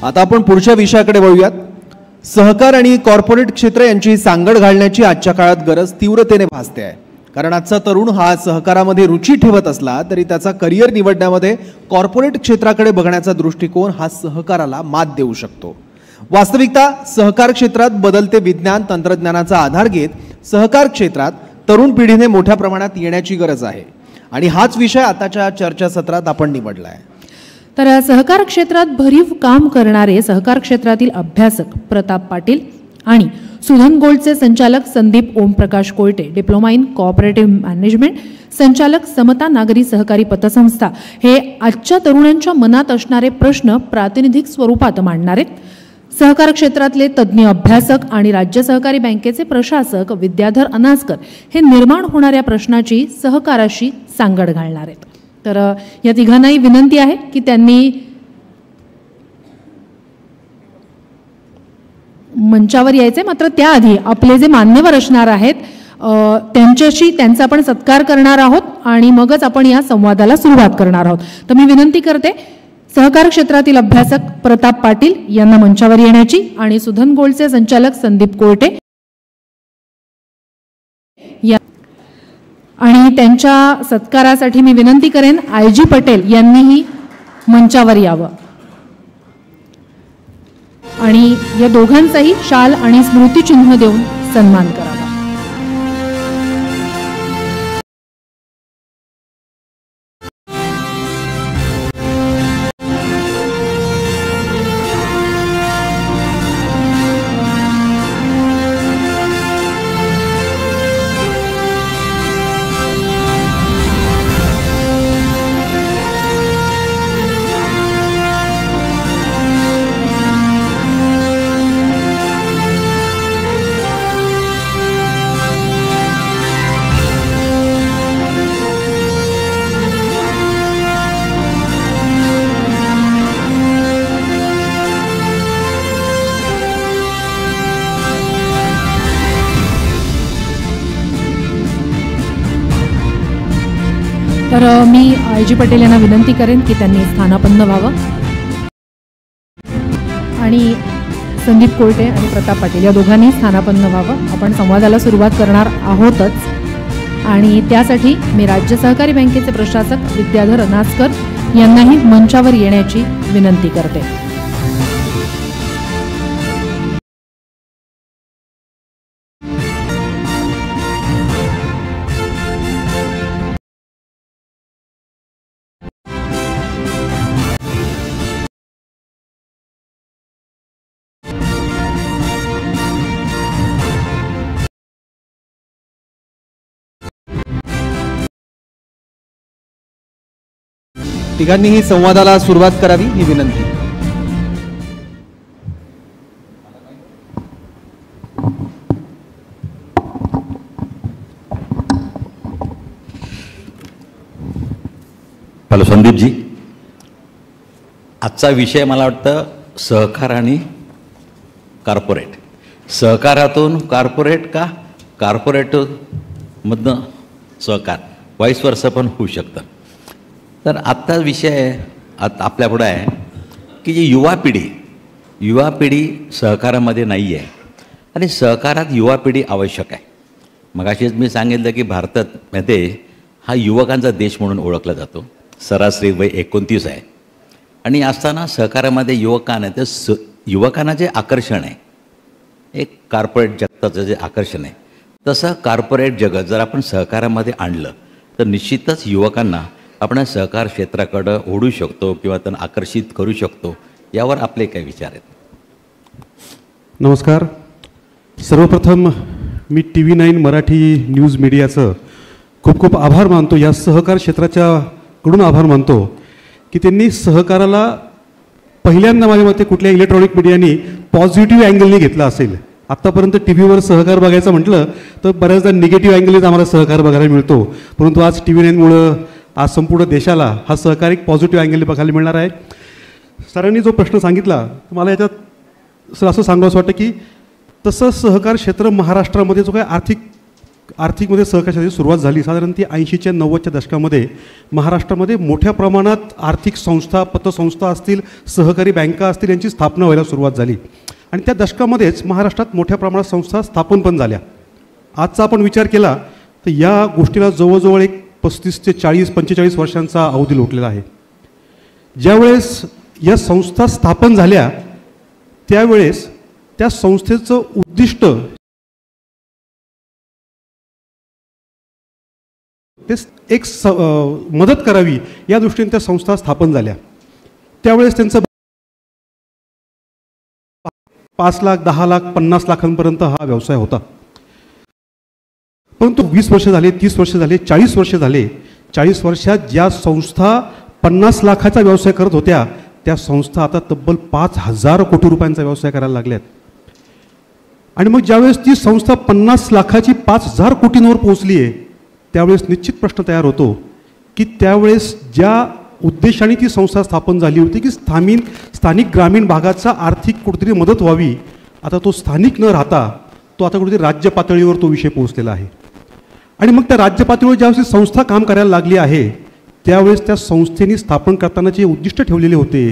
आता आपण पुढच्या विषयाकडे वळूयात। सहकार आणि कॉर्पोरेट क्षेत्र यांची सांगड घालण्याची आजच्या काळात गरज तीव्रतेने भासते आहे। कारण आजचा तरुण हा सहकारामध्ये रुची ठेवत असला तरी त्याचा करिअर निवडण्यामध्ये कॉर्पोरेट क्षेत्राकडे बघण्याचा दृष्टिकोन हा सहकाराला मात देऊ शकतो। वास्तविकता सहकार क्षेत्रात बदलते विज्ञान तंत्रज्ञानाचा आधार घेत सहकार क्षेत्रात तरुण पिढीने मोठ्या प्रमाणात येण्याची गरज आहे आणि हाच विषय आताच्या चर्चासत्रात आपण निवडला आहे। तर सहकार क्षेत्रात भरीव काम करणारे सहकार क्षेत्रातील अभ्यासक प्रताप पाटील आणि सुधन गोल्डचे संचालक Sandeep Omprakash Koyte, diploma in cooperative management, संचालक समता नागरी सहकारी पतसंस्था, हे आजच्या तरुणांच्या मनात असणारे प्रश्न प्रातिनिधिक स्वरूपात मांडणार आहेत। सहकार क्षेत्रातले तज्ज्ञ अभ्यासक आणि राज्य सहकारी बँकेचे प्रशासक विद्याधर अनासकर हे निर्माण होणाऱ्या प्रश्नाची सहकाराशी सांगड घालणार आहेत। तर या तिघांनाही विनंती आहे की त्यांनी मंचावर यायचे। मात्र त्याआधी आपले जे मान्यवर असणार आहेत त्यांचा आपण सत्कार करणार आहोत आणि मगच आपण या संवादाला सुरुवात करणार आहोत। तर मी विनंती करते सहकार क्षेत्रातील अभ्यासक प्रताप पाटील यांना मंचावर येण्याची आणि सुधन गोल्डचे संचालक संदीप कोयटे आणि त्यांच्या सत्कारासाठी मी विनंती करेन आयजी पटेल यांनीही मंचावर यावं आणि या दोघांचाही शाल आणि स्मृतिचिन्ह देऊन सन्मान करावा। तर मी आयजी पटेल यांना विनंती करेन की त्यांनी स्थानापन्न व्हावं आणि संदीप कोयटे आणि प्रताप पाटील या दोघांनी स्थानापन्न व्हावं। आपण संवादाला सुरुवात करणार आहोतच आणि त्यासाठी मी राज्य सहकारी बँकेचे प्रशासक विद्याधर अनासकर यांनाही मंचावर येण्याची विनंती करते। तिघांनीही संवादाला सुरुवात करावी ही विनंती। हॅलो संदीपजी, आजचा विषय मला वाटतं सहकार आणि कॉर्पोरेट। सहकारातून कॉर्पोरेट का कॉर्पोरेटमधनं सहकार, व्हाईस वर्सा पण होऊ शकतं। तर आत्ता विषय आपल्यापुढे आहे की जी युवा पिढी सहकारामध्ये नाही आहे आणि सहकारात युवा पिढी आवश्यक आहे। मगाशीच मी सांगितलं की भारतामध्ये हा युवकांचा देश म्हणून ओळखला जातो। सरासरी वय 29 आहे आणि असताना सहकारामध्ये युवकांना जे आकर्षण आहे, एक कॉर्पोरेट जगताचं जे आकर्षण आहे, तसं कॉर्पोरेट जगत जर आपण सहकारामध्ये आणलं तर निश्चितच युवकांना आपण सहकार क्षेत्राकडे ओढू शकतो किंवा त्यांना आकर्षित करू शकतो। यावर आपले काय विचार आहेत? नमस्कार। सर्वप्रथम मी TV9 मराठी न्यूज मीडियाचं खूप खूप आभार मानतो, या सहकार क्षेत्राच्या कडून आभार मानतो की त्यांनी सहकाराला पहिल्यांदा माझ्या मते कुठल्या इलेक्ट्रॉनिक मीडियानी पॉझिटिव्ह अँगलने घेतला असेल। आत्तापर्यंत टीव्हीवर सहकार बघायचं म्हटलं तर बऱ्याचदा निगेटिव्ह अँगलनेच आम्हाला सहकार बघायला मिळतो, परंतु आज TV9मुळं आज संपूर्ण देशाला हा सहकार एक पॉझिटिव्ह अँगलने बघायला मिळणार आहे। सरांनी जो प्रश्न सांगितला मला याच्यात सर असं सांगावंसं वाटतं की तसं सहकार क्षेत्र महाराष्ट्रामध्ये जो काही आर्थिक आर्थिकमध्ये सहकार क्षेत्राची सुरुवात झाली साधारण ती 80च्या 90च्या दशकामध्ये महाराष्ट्रामध्ये मोठ्या प्रमाणात आर्थिक संस्था, पतसंस्था असतील, सहकारी बँका असतील यांची स्थापना व्हायला सुरुवात झाली आणि त्या दशकामध्येच महाराष्ट्रात मोठ्या प्रमाणात संस्था स्थापन पण झाल्या. आजचा आपण विचार केला तर या गोष्टीला जवळजवळ एक 35 ते 40-45 वर्षांचा अवधी लोटलेला आहे. ज्यावेळेस या संस्था स्थापन झाल्या त्यावेळेस त्या संस्थेचं उद्दिष्ट ते एक मदत करावी या दृष्टीने त्या संस्था स्थापन झाल्या. त्यावेळेस त्यांचं 5 लाख, 10 लाख, 50 लाखांपर्यंत हा व्यवसाय होता. परंतु 20 वर्ष झाले, 30 वर्ष झाले, 40 वर्ष झाले, 40 वर्षात ज्या संस्था 50 लाखाचा व्यवसाय करत होत्या त्या संस्था आता तब्बल 5,000 कोटी रुपयांचा व्यवसाय करायला लागल्यात. आणि मग ज्यावेळेस ती संस्था 50 लाखाची 5,000 कोटींवर पोहोचली आहे त्यावेळेस निश्चित प्रश्न तयार होतो की त्यावेळेस ज्या उद्देशाने ती संस्था स्थापन झाली होती की स्थानिक ग्रामीण भागाचा आर्थिक कुठेतरी मदत व्हावी, आता तो स्थानिक न राहता तो आता कुठेतरी राज्य पातळीवर तो विषय पोहोचलेला आहे. आणि मग त्या राज्य पातळीवर ज्यावेळेस संस्था काम करायला लागली आहे त्यावेळेस त्या संस्थेने स्थापन करताना जे उद्दिष्ट ठेवलेले होते,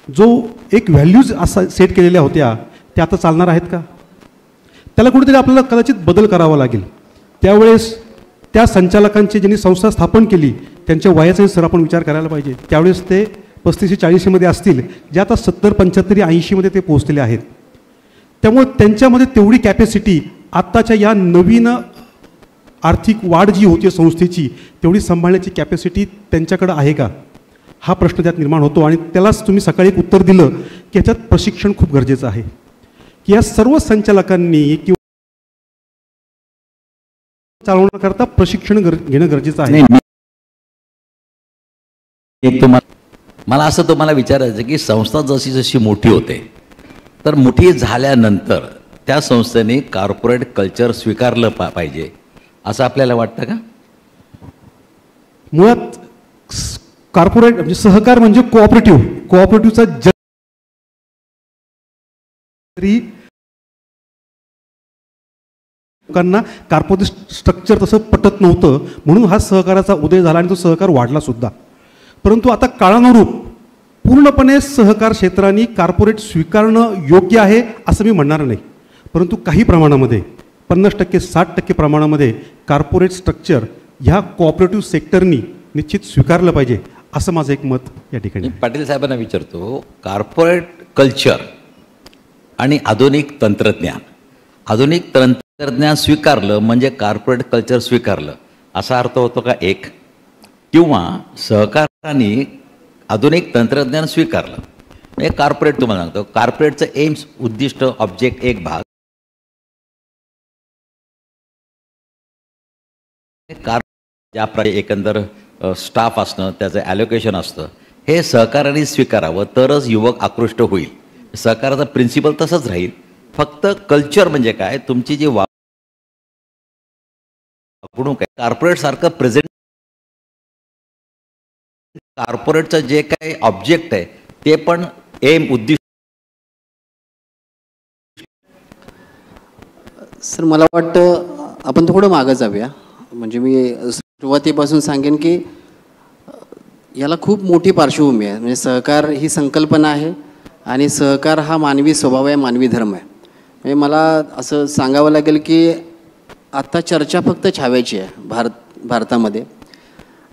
जो एक व्हॅल्यूज असा सेट केलेल्या होत्या त्या आता चालणार आहेत का? त्याला कुठेतरी आपल्याला कदाचित बदल करावा लागेल. त्यावेळेस त्या संचालकांची ज्यांनी संस्था स्थापन केली त्यांच्या वयाचाही सर आपण विचार करायला पाहिजे. त्यावेळेस ते 35-40मध्ये असतील, जे आता 70, 75, 80मध्ये ते पोहोचलेले आहेत. त्यामुळे त्यांच्यामध्ये तेवढी कॅपॅसिटी आत्ताच्या या नवीन आर्थिक वाढ जी होती संस्थेची तेवढी सांभाळण्याची कॅपॅसिटी त्यांच्याकडे आहे का, हा प्रश्न त्यात निर्माण होतो. आणि त्यालाच तुम्ही सकाळी एक उत्तर दिलं की याच्यात प्रशिक्षण खूप गरजेचं आहे, की या सर्व संचालकांनी किंवा चालवण्याकरता प्रशिक्षण घेणं गरजेचं आहे. मला असं तुम्हाला विचारायचं की संस्था जशी जशी मोठी होते तर मोठी झाल्यानंतर त्या संस्थेने कॉर्पोरेट कल्चर स्वीकारलं पाहिजे असं आपल्याला वाटतं का? मुळात कॉर्पोरेट म्हणजे सहकार म्हणजे कोऑपरेटिव्हचा जरी लोकांना कॉर्पोरेट स्ट्रक्चर तसं पटत नव्हतं म्हणून हा सहकाराचा उदय झाला आणि तो सहकार वाढला सुद्धा. परंतु आता काळानुरूप पूर्णपणे सहकार क्षेत्राने कॉर्पोरेट स्वीकारणं योग्य आहे असं मी म्हणणार नाही, परंतु काही प्रमाणामध्ये 50%, 60% प्रमाणामध्ये कॉर्पोरेट स्ट्रक्चर ह्या कोऑपरेटिव्ह सेक्टरनी निश्चित स्वीकारलं पाहिजे असं माझं एक मत या ठिकाणी. पाटील साहेबांना विचारतो, कॉर्पोरेट कल्चर आणि आधुनिक तंत्रज्ञान, आधुनिक तंत्रज्ञान स्वीकारलं म्हणजे कॉर्पोरेट कल्चर स्वीकारलं असा अर्थ होतो का एक? किंवा सहकाराने आधुनिक तंत्रज्ञान स्वीकारलं म्हणजे कॉर्पोरेट, तुम्हाला सांगतो कॉर्पोरेटचं एम्स, उद्दिष्ट, ऑब्जेक्ट एक भाग, ज्याप्रकारे एकंदर स्टाफ असणं, त्याचं ॲलोकेशन असतं, हे सहकाराने स्वीकारावं तरच युवक आकृष्ट होईल. सहकाराचा प्रिन्सिपल तसंच राहील, फक्त कल्चर म्हणजे काय, तुमची जी वागणूक आहे कॉर्पोरेट सारखं प्रेझेंट, कॉर्पोरेटचं जे काही ऑब्जेक्ट आहे ते पण एम, उद्दिष्ट. सर मला वाटतं आपण थोडं मागं जाऊया. म्हणजे मी सुरुवातीपासून सांगेन की याला खूप मोठी पार्श्वभूमी आहे. म्हणजे सहकार ही संकल्पना आहे आणि सहकार हा मानवी स्वभाव आहे, मानवी धर्म आहे. म्हणजे मला असं सांगावं लागेल की आत्ता चर्चा फक्त छाव्याची आहे भारतामध्ये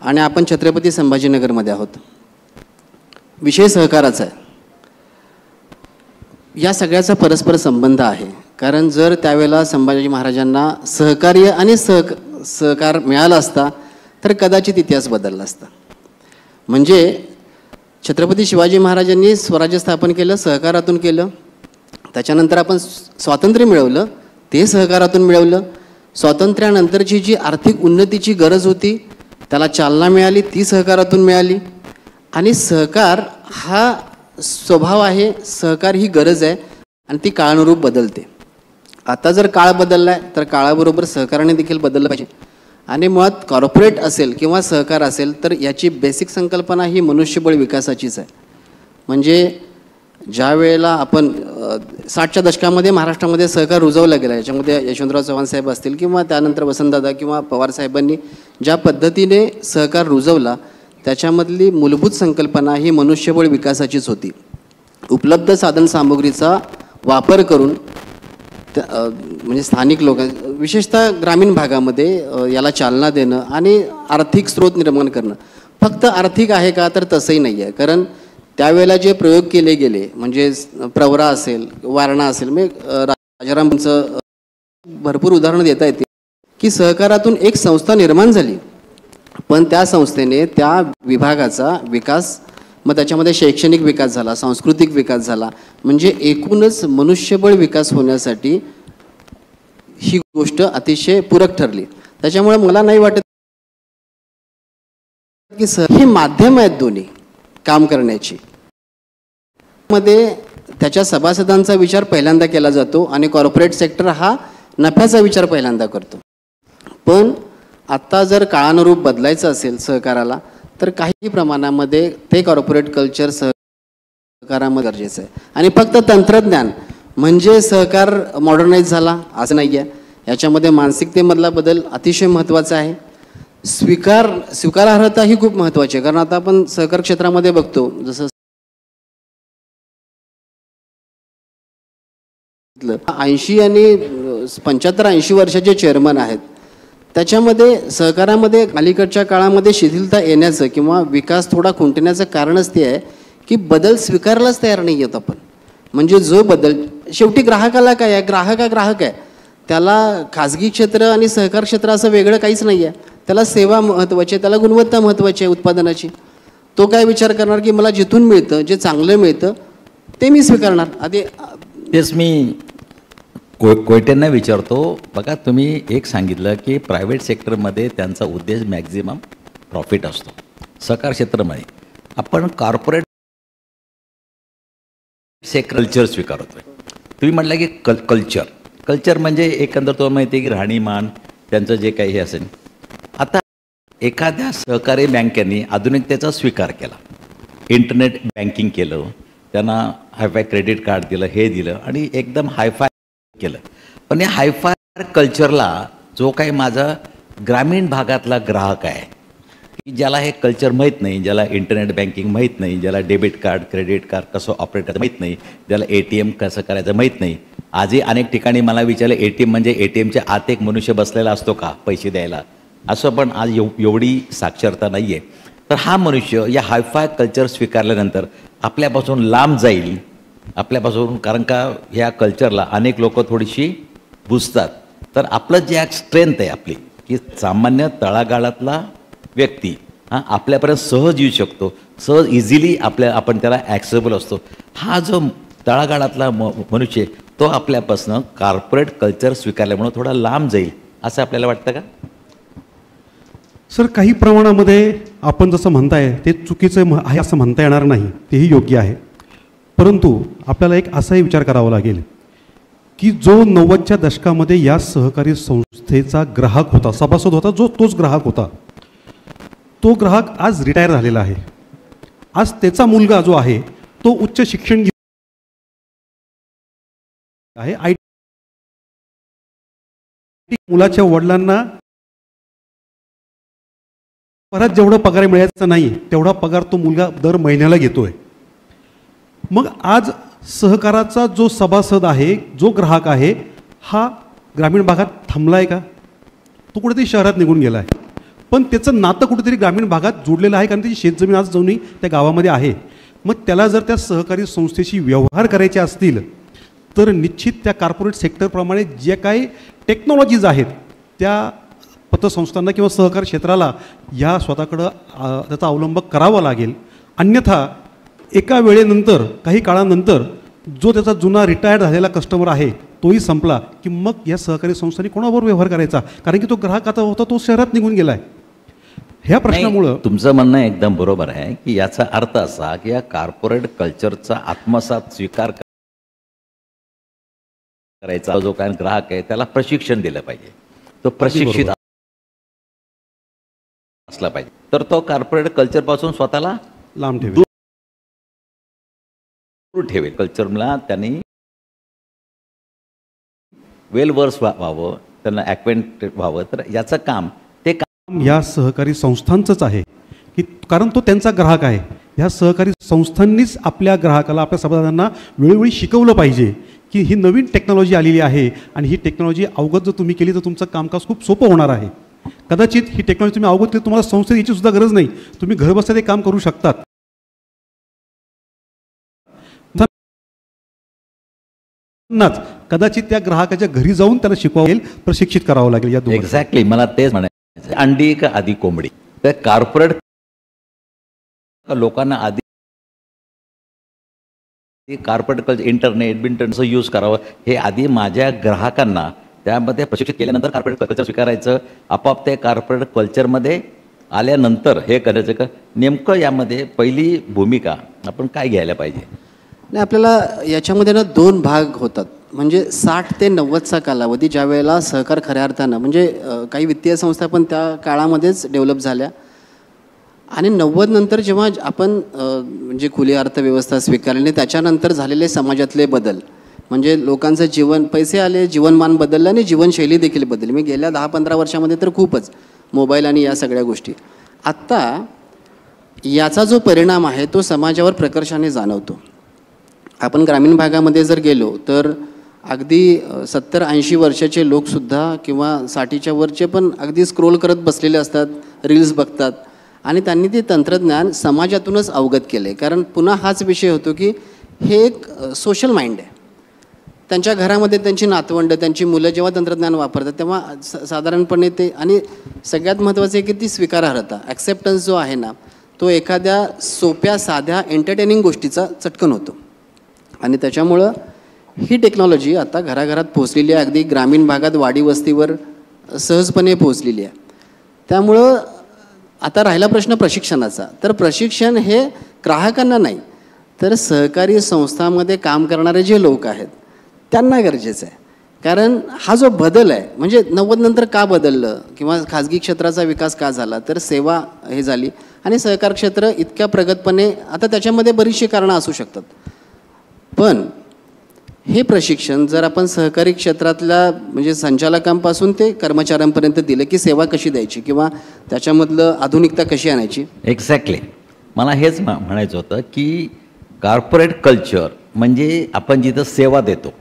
आणि आपण छत्रपती संभाजीनगरमध्ये आहोत. विषय सहकाराचा आहे. या सगळ्याचा परस्पर संबंध आहे. कारण जर त्यावेळेला संभाजी महाराजांना सहकार्य आणि सहकार मिळाला असता तर कदाचित इतिहास बदलला असता. म्हणजे छत्रपती शिवाजी महाराजांनी स्वराज्य स्थापन केलं, सहकारातून केलं. त्याच्यानंतर आपण स्वातंत्र्य मिळवलं, ते सहकारातून मिळवलं. स्वातंत्र्यानंतरची जी आर्थिक उन्नतीची गरज होती त्याला चालना मिळाली, ती सहकारातून मिळाली. आणि सहकार हा स्वभाव आहे, सहकार ही गरज आहे आणि ती काळानुरूप बदलते. आता जर काळ बदलला आहे तर काळाबरोबर सहकाराने देखील बदललं पाहिजे. आणि मुळात कॉर्पोरेट असेल किंवा सहकार असेल तर याची बेसिक संकल्पना ही मनुष्यबळ विकासाचीच आहे. म्हणजे ज्या वेळेला आपण 60च्या दशकामध्ये महाराष्ट्रामध्ये सहकार रुजवला गेला. याच्यामध्ये यशवंतराव चव्हाण साहेब असतील किंवा त्यानंतर वसंतदादा किंवा पवार साहेबांनी ज्या पद्धतीने सहकार रुजवला त्याच्यामधली मूलभूत संकल्पना ही मनुष्यबळ विकासाचीच होती. उपलब्ध साधनसामुग्रीचा वापर करून म्हणजे स्थानिक लोक विशेषतः ग्रामीण भागामध्ये याला चालना देणं आणि आर्थिक स्रोत निर्माण करणं. फक्त आर्थिक आहे का तर तसंही नाही आहे. कारण त्यावेळेला जे प्रयोग केले गेले म्हणजे प्रवरा असेल, वारणा असेल, म्हणजे राजारामचं भरपूर उदाहरणं देता येतील की सहकारातून एक संस्था निर्माण झाली, पण त्या संस्थेने त्या विभागाचा विकास, मग त्याच्यामध्ये शैक्षणिक विकास झाला, सांस्कृतिक विकास झाला, म्हणजे एकूणच मनुष्यबळ विकास होण्यासाठी ही गोष्ट अतिशय पूरक ठरली. त्याच्यामुळे मला नाही वाटत की हे माध्यम आहेत दोन्ही काम करण्याची. मध्ये त्याच्या सभासदांचा विचार पहिल्यांदा केला जातो आणि कॉर्पोरेट सेक्टर हा नफ्याचा विचार पहिल्यांदा करतो. पण आत्ता जर काळानुरूप बदलायचं असेल सहकाराला तर काही प्रमाणामध्ये ते कॉर्पोरेट कल्चर सहकारामध्ये गरजेचं आहे. आणि फक्त तंत्रज्ञान म्हणजे सहकार मॉडर्नाइज झाला असं नाही आहे. याच्यामध्ये मानसिकतेमधला बदल अतिशय महत्त्वाचा आहे. स्वीकारार्हता ही खूप महत्त्वाची आहे. कारण आता आपण सहकार क्षेत्रामध्ये बघतो जसं 80 आणि 75-80 वर्षाचे चेअरमन आहेत, त्याच्यामध्ये सहकारामध्ये अलीकडच्या काळामध्ये शिथिलता येण्याचं किंवा विकास थोडा खुंटण्याचं कारणच ते आहे की बदल स्वीकारलाच तयार नाही आहेत आपण. म्हणजे जो बदल शेवटी ग्राहकाला काय आहे, ग्राहक आहे, त्याला खाजगी क्षेत्र आणि सहकार क्षेत्र असं वेगळं काहीच नाही आहे. त्याला सेवा महत्त्वाची आहे, त्याला गुणवत्ता महत्त्वाची आहे उत्पादनाची. तो काय विचार करणार की मला जिथून मिळतं, जे चांगलं मिळतं ते मी स्वीकारणार. आधी तेच मी कोयटेंना विचारतो. बघा, तुम्ही एक सांगितलं की प्रायव्हेट सेक्टरमध्ये त्यांचा उद्देश मॅक्झिमम प्रॉफिट असतो. सहकार क्षेत्रामध्ये आपण कॉर्पोरेट कल्चर स्वीकारतोय. तुम्ही म्हटलं की कल्चर म्हणजे एकंदर तुम्हाला माहिती आहे की राहणीमान त्यांचं जे काही हे असेल. आता एखाद्या सहकारी बँकेने आधुनिकतेचा स्वीकार केला, इंटरनेट बँकिंग केलं, त्यांना हायफाय क्रेडिट कार्ड दिलं, हे दिलं आणि एकदम हायफाय केलं. पण या हायफाय कल्चरला जो काही माझा ग्रामीण भागातला ग्राहक आहे की ज्याला हे कल्चर माहीत नाही, ज्याला इंटरनेट बँकिंग माहीत नाही, ज्याला डेबिट कार्ड क्रेडिट कार्ड कसं ऑपरेट करायचं माहीत नाही, ज्याला ATM कसं करायचं माहीत नाही. आजही अनेक ठिकाणी मला विचारलं ATM म्हणजे ATMच्या आत एक मनुष्य बसलेला असतो का पैसे द्यायला, असं पण आज एवढी साक्षरता नाही आहे. तर हा मनुष्य या हायफाय कल्चर स्वीकारल्यानंतर आपल्यापासून लांब जाईल आपल्यापासून, कारण का ह्या कल्चरला अनेक लोक थोडीशी बुजतात. तर आपलं जे स्ट्रेंथ आहे आपली की सामान्य तळागाळातला व्यक्ती हा आपल्यापर्यंत सहज येऊ शकतो, सहज इझिली आपण त्याला ॲक्सेसेबल असतो. हा जो तळागाळातला मनुष्य तो आपल्यापासून कॉर्पोरेट कल्चर स्वीकारल्यामुळे थोडा लांब जाईल असं आपल्याला वाटतं का? सर, काही प्रमाणामध्ये आपण जसं म्हणताय ते चुकीचं आहे असं म्हणता येणार नाही, तेही योग्य आहे. परंतु आपल्याला एक असाही विचार करावा लागेल की जो 90च्या दशकामध्ये या सहकारी संस्थेचा ग्राहक होता, सभासद होता, तोच ग्राहक होता, तो ग्राहक आज रिटायर झालेला आहे. आज त्याचा मुलगा जो आहे तो उच्च शिक्षण आहे. IT मुलाच्या वडिलांना परत जेवढा पगार मिळायचा नाही तेवढा पगार तो मुलगा दर महिन्याला घेतोय. मग आज सहकाराचा जो सभासद आहे, जो ग्राहक आहे, हा ग्रामीण भागात थांबलाय का? तो कुठेतरी शहरात निघून गेला आहे. पण त्याचं नातं कुठेतरी ग्रामीण भागात जोडलेलं आहे, कारण त्याची शेतजमीन आज जमीन त्या गावामध्ये आहे. मग त्याला जर त्या सहकारी संस्थेशी व्यवहार करायचे असतील तर निश्चित त्या कॉर्पोरेट सेक्टरप्रमाणे ज्या काही टेक्नॉलॉजीज आहेत त्या पतसंस्थांना किंवा सहकार क्षेत्राला या स्वतःकडं त्याचा अवलंब करावा लागेल. अन्यथा एका वेळेनंतर काही काळानंतर जो त्याचा जुना रिटायर्ड झालेला कस्टमर आहे तोही संपला की मग या सहकारी संस्थांनी कोणाबरोबर व्यवहार करायचा, कारण की तो ग्राहक आता होता तो शहरात निघून गेला आहे. ह्या प्रश्नामुळं तुमचं म्हणणं एकदम बरोबर आहे की याचा अर्थ असा की या कॉर्पोरेट कल्चरचा आत्मसात स्वीकार करायचा जो काय ग्राहक आहे त्याला प्रशिक्षण दिलं पाहिजे, तो प्रशिक्षित असला पाहिजे, तर तो कॉर्पोरेट कल्चर पासून स्वतःला लांब ठेवेल. ठेवेल. कल्चरला त्यांनी वेल वर्स व्हावं, त्यांना ॲक्वेंटेड व्हावं. तर याचं काम ते या सहकारी संस्थांचंच आहे की कारण तो त्यांचा ग्राहक आहे. ह्या सहकारी संस्थांनीच आपल्या ग्राहकाला, आपल्या सभासदांना वेळोवेळी शिकवलं पाहिजे की ही नवीन टेक्नॉलॉजी आलेली आहे आणि ही टेक्नॉलॉजी अवगत जर तुम्ही केली तर तुमचं कामकाज खूप सोपं होणार आहे. कदाचित ही टेक्नॉलॉजी तुम्ही अवगत केली, तुम्हाला संस्थेत याची सुद्धा गरज नाही, तुम्ही घर बसल्या ते काम करू शकतात. कदाचित त्या ग्राहकाच्या घरी जाऊन त्याला शिकवावं लागेल, प्रशिक्षित करावं लागेल. या एक्झॅक्टली मला तेच म्हणायचं. अंडी का आधी कोंबडी? तर कॉर्पोरेट लोकांना आधी कॉर्पोरेट कल्चर, इंटरनेट असं यूज करावं हे आधी माझ्या ग्राहकांना त्यामध्ये प्रशिक्षित केल्यानंतर कॉर्पोरेट कल्चर स्वीकारायचं. आपोआप ते कॉर्पोरेट कल्चरमध्ये आल्यानंतर हे करायचं का नेमकं यामध्ये पहिली भूमिका आपण काय घ्यायला पाहिजे? नाही, आपल्याला याच्यामध्ये ना 2 भाग होतात. म्हणजे 60 ते 90चा कालावधी, ज्या वेळेला सहकार खऱ्या अर्थानं म्हणजे काही वित्तीय संस्था पण त्या काळामध्येच डेव्हलप झाल्या. आणि 90 नंतर जेव्हा आपण म्हणजे खुली अर्थव्यवस्था स्वीकारली, त्याच्यानंतर झालेले समाजातले बदल, म्हणजे लोकांचं जीवन, पैसे आले, जीवनमान बदललं आणि जीवनशैली देखील बदलली. मी गेल्या 10-15 वर्षामध्ये तर खूपच मोबाईल आणि या सगळ्या गोष्टी. आत्ता याचा जो परिणाम आहे तो समाजावर प्रकर्षाने जाणवतो. आपण ग्रामीण भागामध्ये जर गेलो तर अगदी 70-80 वर्षाचे लोकसुद्धा किंवा 60च्या वरचे पण अगदी स्क्रोल करत बसलेले असतात, रील्स बघतात आणि त्यांनी ते तंत्रज्ञान समाजातूनच अवगत केलं आहे. कारण पुन्हा हाच विषय होतो की हे एक सोशल माइंड आहे. त्यांच्या घरामध्ये त्यांची नातवंड, त्यांची मुलं जेव्हा तंत्रज्ञान वापरतात तेव्हा साधारणपणे ते, आणि सगळ्यात महत्त्वाचं आहे की ती स्वीकारार्हता, ॲक्सेप्टन्स जो आहे ना, तो एखाद्या सोप्या साध्या एंटरटेनिंग गोष्टीचा चटकन होतो. आणि त्याच्यामुळं ही टेक्नॉलॉजी आता घराघरात पोहोचलेली आहे, अगदी ग्रामीण भागात वाडी वस्तीवर सहजपणे पोहोचलेली आहे. त्यामुळं आता राहिला प्रश्न प्रशिक्षणाचा. तर प्रशिक्षण हे ग्राहकांना नाही तर सहकारी संस्थांमध्ये काम करणारे जे लोक आहेत त्यांना गरजेचं आहे. कारण हा जो बदल आहे, म्हणजे 90 नंतर का बदललं किंवा खाजगी क्षेत्राचा विकास का झाला, तर सेवा हे झाली आणि सहकार क्षेत्र इतक्या प्रगतपणे, आता त्याच्यामध्ये बरीचशी कारणं असू शकतात. पण हे प्रशिक्षण जर आपण सहकारी क्षेत्रातल्या म्हणजे संचालकांपासून ते कर्मचाऱ्यांपर्यंत दिलं की सेवा कशी द्यायची किंवा त्याच्यामधलं आधुनिकता कशी आणायची. एक्झॅक्टली मला हेच म्हणायचं होतं की कॉर्पोरेट कल्चर म्हणजे आपण जिथं सेवा देतो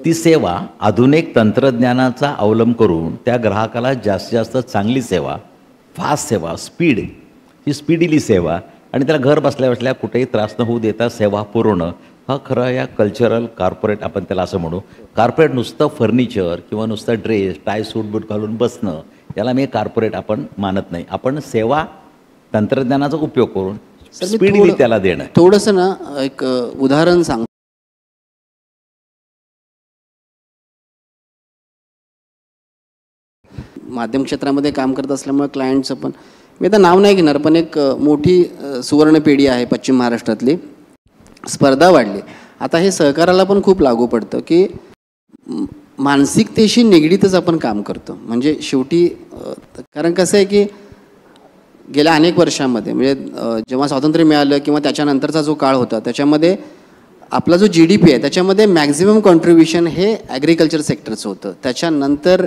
ती सेवा आधुनिक तंत्रज्ञानाचा अवलंब करून त्या ग्राहकाला जास्तीत जास्त चांगली सेवा, फास्ट सेवा, स्पीड, ही स्पीडिली सेवा आणि त्याला घर बसल्या बसल्या कुठेही त्रास न होऊ देता सेवा पुरवणं, हा खरं या कल्चरल कॉर्पोरेट आपण त्याला असं म्हणू. कॉर्पोरेट नुसतं फर्निचर किंवा नुसतं ड्रेस, टाय, सूट बूट घालून बसणं याला मी कॉर्पोरेट आपण मानत नाही. आपण सेवा तंत्रज्ञानाचा उपयोग करून स्पीडली त्याला देणं. थोडंसं ना एक उदाहरण सांग. माध्यम क्षेत्रामध्ये काम करत असल्यामुळे क्लायंटचं पण, मी आता नाव नाही घेणार, पण एक मोठी सुवर्ण पिढी आहे पश्चिम महाराष्ट्रातली, स्पर्धा वाढली. आता हे सहकाराला पण खूप लागू पडतं की मानसिकतेशी निगडीतच आपण काम करतो. म्हणजे शेवटी कारण कसं आहे की गेल्या अनेक वर्षांमध्ये म्हणजे जेव्हा स्वातंत्र्य मिळालं किंवा त्याच्यानंतरचा जो काळ होता त्याच्यामध्ये आपला जो GDP आहे त्याच्यामध्ये मॅक्झिमम कॉन्ट्रीब्युशन हे ॲग्रिकल्चर सेक्टरचं होतं, त्याच्यानंतर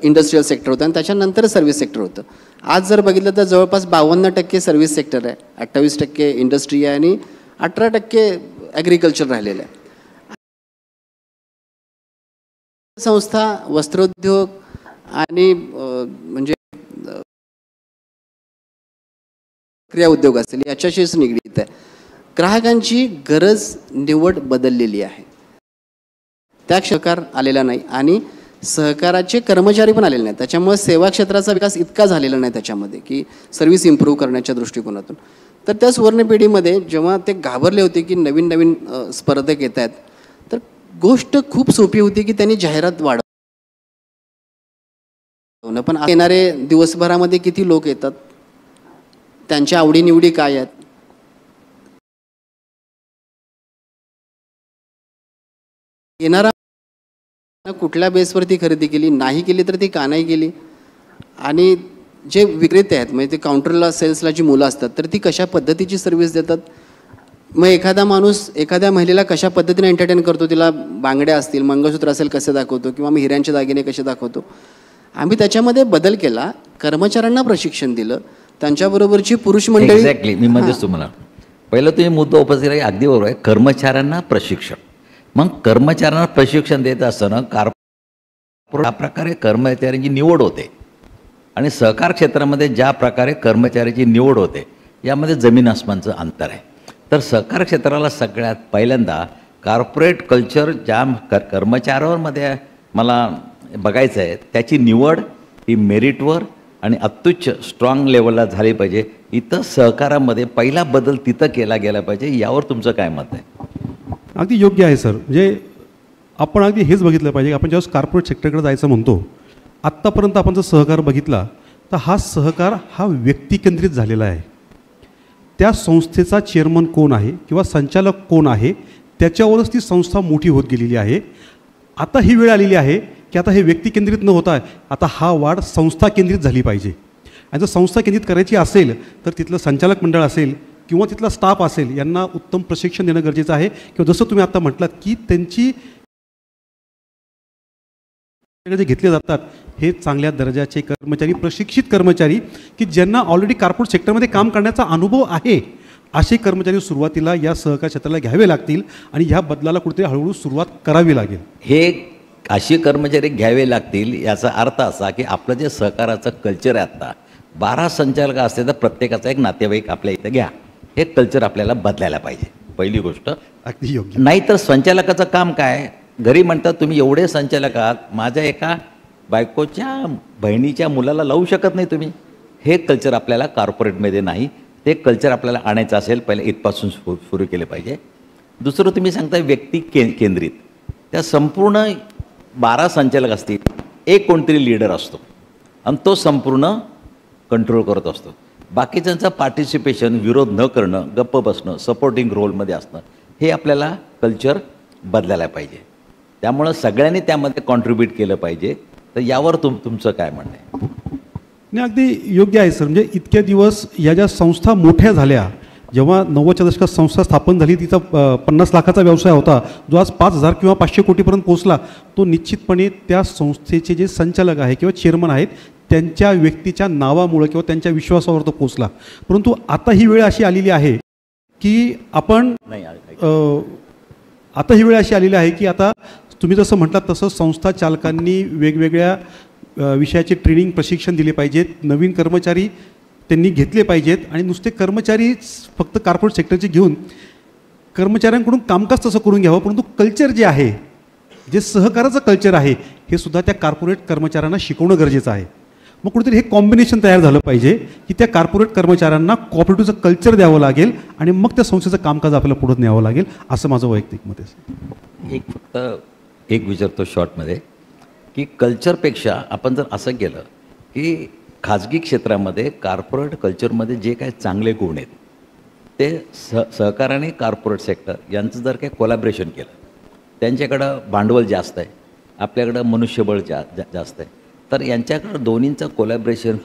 इंडस्ट्रीयल सेक्टर होतं आणि त्याच्यानंतर सर्व्हिस सेक्टर होतं. आज जर बघितलं तर जवळपास 52% सर्व्हिस सेक्टर आहे, 28% इंडस्ट्री आहे आणि 18% ॲग्रिकल्चर राहिलेलं आहे. संस्था, वस्त्रोद्योग आणि म्हणजे क्रिया उद्योग असतील याच्याशीच निगडीत आहे. ग्राहकांची गरज निवड बदललेली आहे. त्या सहकार आलेला नाही आणि सहकाराचे कर्मचारी पण आलेले नाहीत. त्याच्यामुळे सेवा क्षेत्राचा विकास इतका झालेला नाही त्याच्यामध्ये की सर्व्हिस इम्प्रूव्ह करण्याच्या दृष्टिकोनातून. तर त्या सुवर्ण पिढीमध्ये जेव्हा ते घाबरले होते की नवीन नवीन स्पर्धक येत आहेत, तर गोष्ट खूप सोपी होती की त्यांनी जाहिरात वाढवणं. पण येणारे दिवसभरामध्ये किती लोक येतात, त्यांच्या आवडीनिवडी काय आहेत, येणारा कुठल्या बेसवरती खरेदी केली, नाही केली तर ती का नाही केली, आणि जे विक्रेते आहेत म्हणजे ते काउंटरला सेल्सला जी मुलं असतात तर ती कशा पद्धतीची सर्व्हिस देतात. मग एखादा माणूस एखाद्या महिलेला कशा पद्धतीने एंटरटेन करतो, तिला बांगड्या असतील, मंगळसूत्र असेल कसे दाखवतो, किंवा मी हिऱ्यांचे दागिने कसे दाखवतो, आम्ही त्याच्यामध्ये बदल केला. कर्मचाऱ्यांना प्रशिक्षण दिलं, त्यांच्याबरोबरची पुरुष मंडळी. एक्झॅक्टली, मी मध्येच तुम्हाला पहिलं तुम्ही मुद्दा उपस्थित केला, अगदी बरोबर आहे. कर्मचाऱ्यांना प्रशिक्षण, मग कर्मचाऱ्यांना प्रशिक्षण देत असताना या प्रकारे कर्मचाऱ्यांची निवड होते आणि सहकार क्षेत्रामध्ये ज्या प्रकारे कर्मचाऱ्याची निवड होते यामध्ये जमीन आसमानचं अंतर आहे. तर सहकार क्षेत्राला सगळ्यात पहिल्यांदा कॉर्पोरेट कल्चर ज्या कर्मचाऱ्यांमध्ये मला बघायचं आहे त्याची निवड ही मेरिटवर आणि अत्युच्च स्ट्रॉंग लेवलला झाली पाहिजे. इथं सहकारामध्ये पहिला बदल तिथं केला गेला पाहिजे. यावर तुमचं काय मत आहे? अगदी योग्य आहे सर. म्हणजे आपण अगदी हेच बघितलं पाहिजे की आपण ज्यावेळेस कॉर्पोरेट सेक्टरकडे जायचं म्हणतो, आत्तापर्यंत आपण जर सहकार बघितला तर हा सहकार हा व्यक्तिकेंद्रित झालेला आहे. त्या संस्थेचा चेअरमन कोण आहे किंवा संचालक कोण आहे त्याच्यावरच ती संस्था मोठी होत गेलेली आहे. आता ही वेळ आलेली आहे की आता हे व्यक्तिकेंद्रित न होता आता हा वाढ संस्था केंद्रित झाली पाहिजे. आणि जर संस्था केंद्रित करायची असेल तर तिथलं संचालक मंडळ असेल किंवा तिथला स्टाफ असेल यांना उत्तम प्रशिक्षण देणं गरजेचं आहे. किंवा जसं तुम्ही आता म्हटलात की त्यांची जे घेतले जातात हे चांगल्या दर्जाचे कर्मचारी, प्रशिक्षित कर्मचारी की ज्यांना ऑलरेडी कॉर्पोरेट सेक्टरमध्ये काम करण्याचा अनुभव आहे, असे कर्मचारी सुरुवातीला या सहकार क्षेत्राला घ्यावे लागतील आणि ह्या बदलाला कुठेतरी हळूहळू सुरुवात करावी लागेल. हे असे कर्मचारी घ्यावे लागतील याचा अर्थ असा की आपलं जे सहकाराचं कल्चर आहे, आता 12 संचालक असते तर प्रत्येकाचा एक नातेवाईक आपल्या इथं घ्या, हे कल्चर आपल्याला बदलायला पाहिजे. पहिली गोष्ट. अगदी योग्य. नाही तर संचालकाचं काम काय, घरी म्हणतात तुम्ही एवढे संचालक आहात, माझ्या एका बायकोच्या बहिणीच्या मुलाला लावू शकत नाही तुम्ही. हे कल्चर आपल्याला कॉर्पोरेटमध्ये नाही, ते कल्चर आपल्याला आणायचं असेल पहिले इथपासून सुरू केलं पाहिजे. दुसरं तुम्ही सांगताय व्यक्ती केंद्रित, त्या संपूर्ण 12 संचालक असतील, एक कोणतरी लीडर असतो आणि तो संपूर्ण कंट्रोल करत असतो. बाकीच्यांचं पार्टिसिपेशन, विरोध न करणं, गप्प बसणं, सपोर्टिंग रोलमध्ये असणं, हे आपल्याला कल्चर बदलायला पाहिजे. त्यामुळं सगळ्यांनी त्यामध्ये कॉन्ट्रीब्यूट केलं पाहिजे. तर यावर तुमचं काय म्हणणं आहे? नाही, अगदी योग्य आहे सर. म्हणजे इतक्या दिवस या ज्या संस्था मोठ्या झाल्या, जेव्हा 90च्या दशकात संस्था स्थापन झाली तिचा 50 लाखाचा व्यवसाय होता, जो आज 5,000 किंवा 500 कोटीपर्यंत पोहोचला, तो निश्चितपणे त्या संस्थेचे जे संचालक आहे किंवा चेअरमन आहेत त्यांच्या व्यक्तीच्या नावामुळे किंवा त्यांच्या विश्वासावर तो पोहोचला. परंतु आता ही वेळ अशी आलेली आहे की आपण आता ही वेळ अशी आलेली आहे की आता तुम्ही जसं म्हटलात तसं संस्था चालकांनी वेगवेगळ्या विषयाचे ट्रेनिंग, प्रशिक्षण दिले पाहिजेत. नवीन कर्मचारी त्यांनी घेतले पाहिजेत आणि नुसते कर्मचारी फक्त कॉर्पोरेट सेक्टरचे घेऊन कर्मचाऱ्यांकडून कामकाज तसं करून घ्यावं, परंतु कल्चर जे आहे, जे सहकाराचं कल्चर आहे, हे सुद्धा त्या कॉर्पोरेट कर्मचाऱ्यांना शिकवणं गरजेचं आहे. मग कुठेतरी हे कॉम्बिनेशन तयार झालं पाहिजे की त्या कॉर्पोरेट कर्मचाऱ्यांना कॉपरेटिव्हचं कल्चर द्यावं लागेल आणि मग त्या संस्थेचं कामकाज आपल्याला पुढे न्यावं लागेल, असं माझं वैयक्तिक मत आहे. फक्त एक विचारतो शॉर्टमध्ये की कल्चरपेक्षा आपण जर असं केलं की खाजगी क्षेत्रामध्ये कॉर्पोरेट कल्चरमध्ये जे काही चांगले गुण आहेत ते सहकार आणि कॉर्पोरेट सेक्टर यांचं जर काही कोलॅबरेशन केलं, त्यांच्याकडं भांडवल जास्त आहे, आपल्याकडं मनुष्यबळ जास्त आहे, तर यांच्याकडं दोन्हींचं कोलॅबरेशन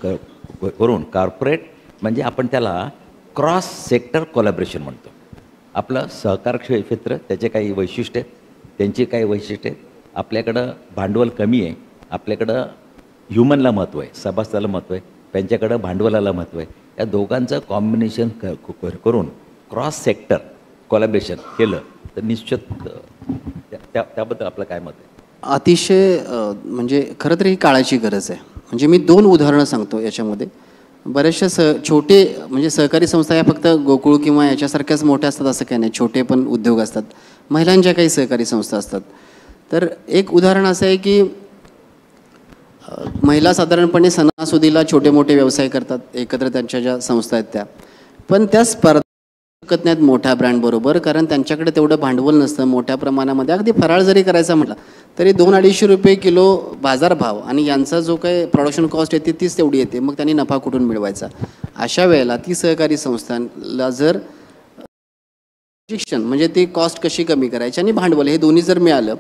करून कॉर्पोरेट म्हणजे आपण त्याला क्रॉस सेक्टर कोलॅबरेशन म्हणतो. आपलं सहकार क्षेत्र त्याचे काही वैशिष्ट्य आहेत, त्यांची काही वैशिष्ट्य आहेत. आपल्याकडं भांडवल कमी आहे, आपल्याकडं ह्युमनला महत्त्व आहे, सभासदाला महत्त्व आहे, त्यांच्याकडं भांडवलाला महत्त्व आहे. या दोघांचं कॉम्बिनेशन करून क्रॉस सेक्टर कोलॅबरेशन केलं तर निश्चित त्याबद्दल आपलं काय मत आहे? अतिशय म्हणजे खरं तर ही काळाची गरज आहे. म्हणजे मी 2 उदाहरणं सांगतो याच्यामध्ये. बऱ्याचशा छोटे म्हणजे सहकारी संस्था या फक्त गोकुळ किंवा याच्यासारख्याच मोठ्या असतात असं काही नाही, छोटे पण उद्योग असतात, महिलांच्या काही सहकारी संस्था असतात. तर एक उदाहरण असं आहे की महिला साधारणपणे सणासुदीला छोटे मोठे व्यवसाय करतात, एकत्र त्यांच्या ज्या संस्था आहेत त्या, पण त्या स्पर्धा शकत नाहीत मोठ्या ब्रँडबरोबर, कारण त्यांच्याकडे तेवढं भांडवल नसतं. मोठ्या प्रमाणामध्ये अगदी फराळ जरी करायचा म्हटलं तरी 200-250 रुपये किलो बाजारभाव आणि यांचा जो काही प्रोडक्शन कॉस्ट येते तीच तेवढी येते, मग त्यांनी नफा कुठून मिळवायचा? अशा वेळेला ती सहकारी संस्थांना जर शिक्षण म्हणजे ती कॉस्ट कशी कमी करायची आणि भांडवल हे दोन्ही जर मिळालं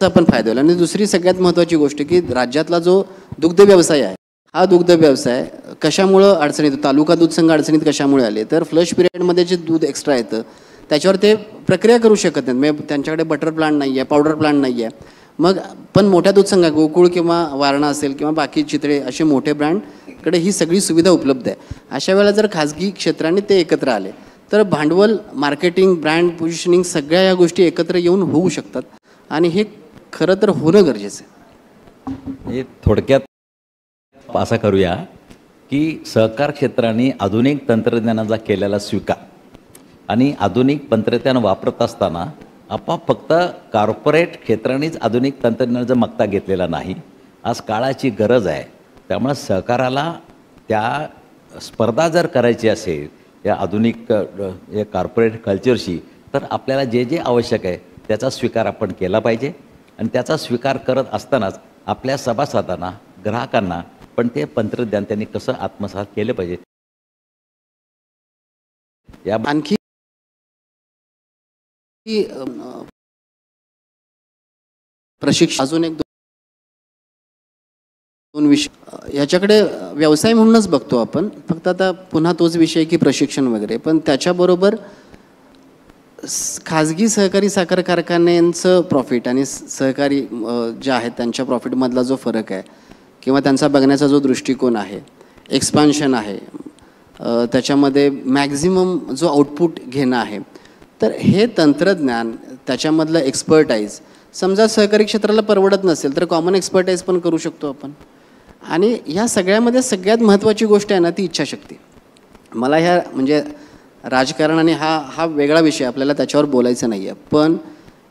तर पण फायदा होईल. आणि दुसरी सगळ्यात महत्त्वाची गोष्ट की राज्यातला जो दुग्ध व्यवसाय आहे हा दुग्ध व्यवसाय कशामुळं अडचणीत, तालुका दूध संघ अडचणीत कशामुळे आले, तर फ्लश पिरियडमध्ये जे दूध एक्स्ट्रा येतं त्याच्यावर ते प्रक्रिया करू शकत नाहीत. म्हणजे त्यांच्याकडे बटर प्लांट नाही आहे, पावडर प्लांट नाही आहे. मग पण मोठ्या दूध संघात गोकुळ किंवा वारणा असेल किंवा बाकी चितळे असे मोठे ब्रँडकडे ही सगळी सुविधा उपलब्ध आहे. अशा वेळेला जर खाजगी क्षेत्राने ते एकत्र आले तर भांडवल, मार्केटिंग, ब्रँड पोझिशनिंग सगळ्या या गोष्टी एकत्र येऊन होऊ शकतात आणि हे खरं तर होणं गरजेचं आहे. हे थोडक्यात असं करूया की सहकार क्षेत्राने आधुनिक तंत्रज्ञानाचा केलेला स्वीकार आणि आधुनिक तंत्रज्ञान वापरत असताना आपोआप फक्त कॉर्पोरेट क्षेत्रानेच आधुनिक तंत्रज्ञानाचा मक्ता घेतलेला नाही. आज काळाची गरज आहे. त्यामुळे सहकाराला त्या स्पर्धा जर करायची असेल या आधुनिक या कॉर्पोरेट कल्चरशी, तर आपल्याला जे जे आवश्यक आहे त्याचा स्वीकार आपण केला पाहिजे. आणि त्याचा स्वीकार करत असतानाच आपल्या सभासदांना, ग्राहकांना पण ते तंत्रज्ञान त्यांनी कसं आत्मसात केलं पाहिजे. या आणखी प्रशिक्षण अजून एक दोन विषय याच्याकडे व्यवसाय म्हणूनच बघतो आपण. फक्त आता पुन्हा तोच विषय की प्रशिक्षण वगैरे, पण त्याच्याबरोबर खाजगी सहकारी साखर कारखान्यांचं प्रॉफिट आणि सहकारी जे आहेत त्यांच्या प्रॉफिटमधला जो फरक आहे किंवा त्यांचा बघण्याचा जो दृष्टिकोन आहे, एक्सपान्शन आहे, त्याच्यामध्ये मॅक्झिमम जो आउटपुट घेणं आहे, तर हे तंत्रज्ञान त्याच्यामधलं एक्सपर्टाईज समजा सहकारी क्षेत्राला परवडत नसेल तर कॉमन एक्सपर्टाईज पण करू शकतो आपण. आणि ह्या सगळ्यामध्ये सगळ्यात महत्त्वाची गोष्ट आहे ना ती इच्छाशक्ती. मला ह्या म्हणजे राजकारण आणि हा वेगळा विषय, आपल्याला त्याच्यावर बोलायचं नाही आहे, पण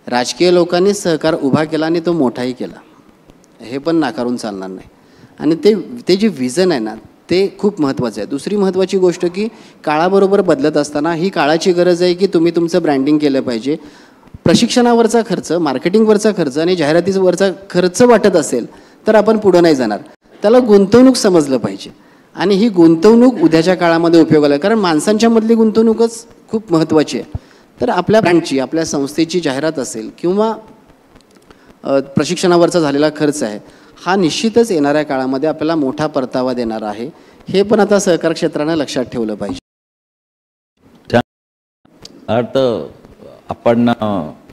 राजकीय लोकांनी सहकार उभा केला आणि तो मोठाही केला, हे पण नाकारून चालणार नाही. आणि ते जे विजन आहे ना ते खूप महत्त्वाचं आहे. दुसरी महत्त्वाची गोष्ट की काळाबरोबर बदलत असताना ही काळाची गरज आहे की तुम्ही तुमचं ब्रँडिंग केलं पाहिजे. प्रशिक्षणावरचा खर्च, मार्केटिंगवरचा खर्च आणि जाहिरातीवरचा खर्च वाटत असेल तर आपण पुढं नाही जाणार. त्याला गुंतवणूक समजलं पाहिजे आणि ही गुंतवणूक उद्याच्या काळामध्ये उपयोगाला, कारण माणसांच्या मधली गुंतवणूकच खूप महत्त्वाची आहे. तर आपल्या ब्रँडची, आपल्या संस्थेची जाहिरात असेल किंवा प्रशिक्षणावरचा झालेला खर्च आहे, हा निश्चितच येणाऱ्या काळामध्ये आपल्याला मोठा परतावा देणार आहे. हे पण आता सहकार क्षेत्राने लक्षात ठेवलं पाहिजे. अर्थ आपण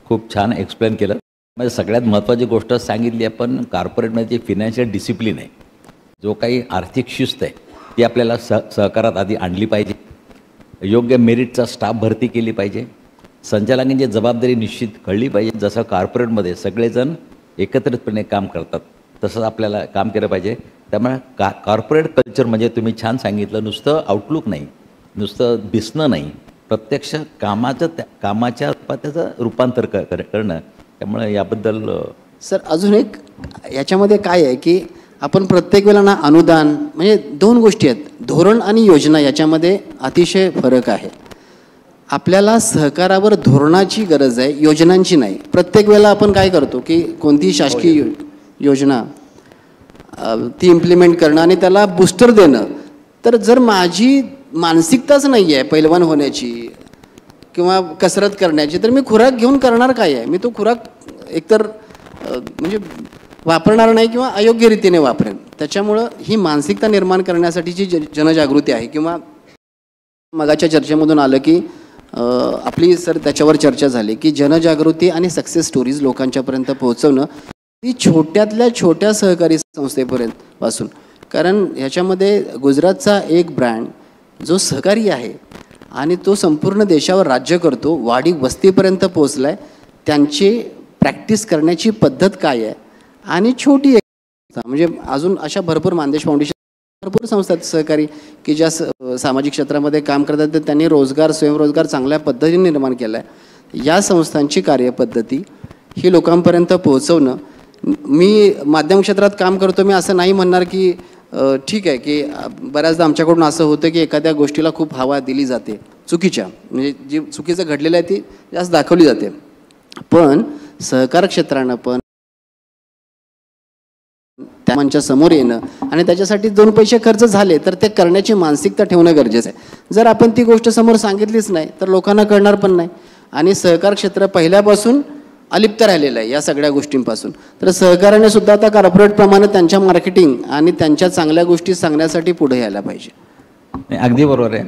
खूप छान एक्सप्लेन केलं. म्हणजे सगळ्यात महत्त्वाची गोष्ट सांगितली आपण, कॉर्पोरेटमध्ये जे फिनान्शियल डिसिप्लिन आहे, जो काही आर्थिक शिस्त आहे ती आपल्याला सहकारात आधी आणली पाहिजे. योग्य मेरिटचा स्टाफ भरती केली पाहिजे. संचालकांची जबाबदारी निश्चित कळली पाहिजे. जसं कॉर्पोरेटमध्ये सगळेजण एकत्रितपणे काम करतात तसंच आपल्याला काम केलं पाहिजे. त्यामुळे कॉर्पोरेट कल्चर म्हणजे तुम्ही छान सांगितलं, नुसतं आउटलुक नाही, नुसतं दिसणं नाही, प्रत्यक्ष कामाच्या रूपात त्याचं रूपांतर करणं. त्यामुळे याबद्दल सर अजून एक याच्यामध्ये काय आहे की आपण प्रत्येक वेळेला ना अनुदान, म्हणजे दोन गोष्टी आहेत, धोरण आणि योजना, याच्यामध्ये अतिशय फरक आहे. आपल्याला सहकारावर धोरणाची गरज आहे, योजनांची नाही. प्रत्येक वेळेला आपण काय करतो की कोणतीही शासकीय योजना ती इम्प्लिमेंट करणं आणि त्याला बूस्टर देणं. तर जर माझी मानसिकताच नाही आहे पैलवान होण्याची किंवा कसरत करण्याची, तर मी खुराक घेऊन करणार काय आहे? मी तो खुराक एकतर म्हणजे वापरणार नाही किंवा अयोग्य रीतीने वापरेन. त्याच्यामुळं ही मानसिकता निर्माण करण्यासाठीची जनजागृती आहे. किंवा मगाच्या चर्चेमधून आलं की आपली सर त्याच्यावर चर्चा झाली की जनजागृती आणि सक्सेस स्टोरीज लोकांच्यापर्यंत पोहोचवणं, ती छोट्यातल्या छोट्या सहकारी संस्थेपर्यंत पासून. कारण ह्याच्यामध्ये गुजरातचा एक ब्रँड जो सहकारी आहे आणि तो संपूर्ण देशावर राज्य करतो, वाडी वस्तीपर्यंत पोहोचला आहे. त्यांची प्रॅक्टिस करण्याची पद्धत काय आहे आणि छोटी एक म्हणजे अजून अशा भरपूर मानदेश फाउंडेशन भरपूर संस्था सहकारी की ज्या सामाजिक क्षेत्रामध्ये काम करतात, तर त्यांनी रोजगार, स्वयंरोजगार चांगल्या पद्धतीने निर्माण केला आहे. या संस्थांची कार्यपद्धती ही लोकांपर्यंत पोहोचवणं. मी माध्यम क्षेत्रात काम करतो, मी असं नाही म्हणणार की ठीक आहे की बऱ्याचदा आमच्याकडून असं होतं की एखाद्या गोष्टीला खूप हवा दिली जाते, चुकीच्या म्हणजे जी चुकीचं घडलेलं आहे ती जास्त दाखवली जाते. पण सहकार क्षेत्रानं पण त्याच्या समोर येणं आणि त्याच्यासाठी 2 पैसे खर्च झाले तर ते करण्याची मानसिकता ठेवणं गरजेचं आहे. जर आपण ती गोष्ट समोर सांगितलीच नाही तर लोकांना कळणार पण नाही. आणि सहकार क्षेत्र पहिल्यापासून अलिप्त राहिलेलं आहे या सगळ्या गोष्टींपासून. तर सहकार्याने सुद्धा आता कॉर्पोरेटप्रमाणे त्यांच्या मार्केटिंग आणि त्यांच्या चांगल्या गोष्टी सांगण्यासाठी पुढे यायला पाहिजे. अगदी बरोबर आहे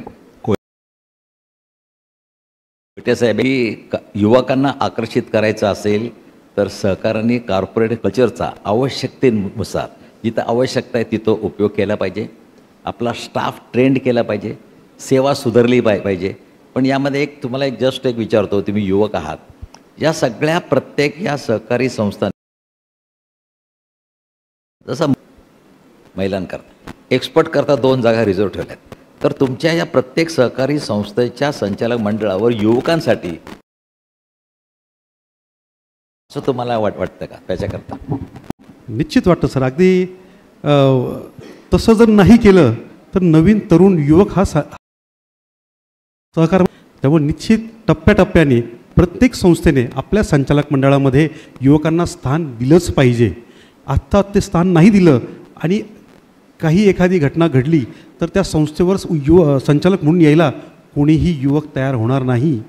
कोयटे साहेब, की युवकांना आकर्षित करायचं असेल तर सहकार्याने कॉर्पोरेट कल्चरचा आवश्यकतेनुसार जिथं आवश्यकता आहे तिथं उपयोग केला पाहिजे. आपला स्टाफ ट्रेंड केला पाहिजे, सेवा सुधारली पाहिजे. पण यामध्ये एक तुम्हाला जस्ट एक विचारतो, तुम्ही युवक आहात, या सगळ्या प्रत्येक या सहकारी संस्था जसं महिलांकरता एक्सपर्ट करता 2 जागा रिझर्व ठेवल्यात, तर तुमच्या या प्रत्येक सहकारी संस्थेच्या संचालक मंडळावर युवकांसाठी असं तुम्हाला वाटतं का त्याच्याकरता? निश्चित वाटतं सर. अगदी तसं जर नाही केलं तर नवीन तरुण युवक हा सहकार, त्यामुळे निश्चित टप्प्याटप्प्याने प्रत्येक संस्थेने आपल्या संचालक मंडळामध्ये युवकांना स्थान दिलंच पाहिजे. आत्ता ते स्थान नाही दिलं आणि काही एखादी घटना घडली तर त्या संस्थेवर संचालक म्हणून यायला कोणीही युवक तयार होणार नाही.